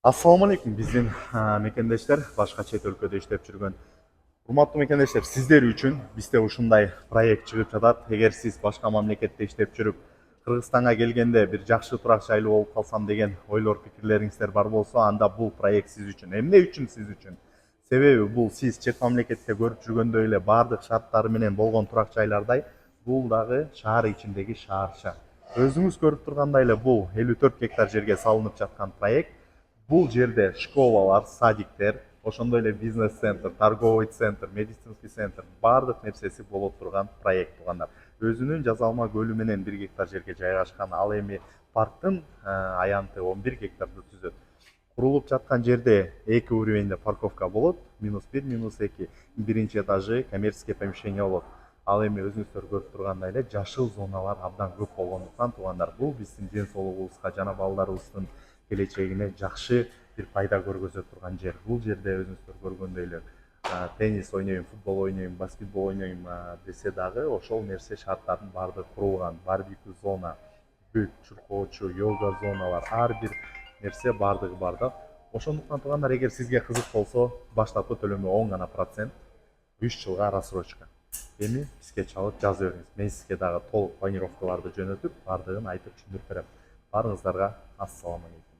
Assalamu алейкум биздин мекендештер, башка чет өлкөдө иштеп жүргөн урматтуу мекендештер, сиздер үчүн бизде ушундай проект чыгып жатат. Эгер сиз башка мамлекетте иштеп жүрүп, Кыргызстанга келгенде бир жакшы турак жайлуу болуп калсам деген ойлор, пикирлериңиздер бар болсо, анда бул проект сиз үчүн. Эмне үчүн сиз үчүн? Себеби бул сиз чет мамлекетте көрүп жүргөндөй эле баардык шарттары менен болгон турак жайлардай, бул дагы шаар ичиндеги шаарча. Өзүңүз көрүп тургандай эле бул 54 гектар жерге салынып жаткан проект. Бул жерде школалар, садиктер, ошондой эле бизнес центр, торговый центр, медицинский центр баардык нерсеси боло турган проект туугандар. Өзүнүн жаза алма көлү менен 1 гектар жерге жайгашкан. Ал эми парктын аянты 11 гектарды түзөт. Курулуп жаткан жерде 2 уровеньде парковка болот, -1, -2. Биринчи этажы коммерческий помещение болот. Ал эми өзүңүздөр көрүп тургандай эле жашыл зоналар абдан көп болгондуктан туугандар, бул биздин ден соолугубузга жана балдарыбыздын келечегине жакшы бир пайда көргөзө турган жер. Бул жерде өзүңүздөр көргөндөй эле теннис ойнойм, футбол ойнойм, баскетбол ойнойм десе дагы ошол нерсе шарттардын баардыгы курулган. Барбекю зона, бүт чуркоочу, йога зоналар, ар бир нерсе баардыгы бар да. Ошондуктан туугандар, эгер сизге кызык болсо, баштапкы төлөмү 10 гана процент, 3 жылга рассрочка. Эми бизге чалып жаза бериңиз. Мен сизге дагы толук планировкаларды жөнөтүп, баардыгын айтып түшүндүрүп берем. Баарыңыздарга ассаламу алейкум.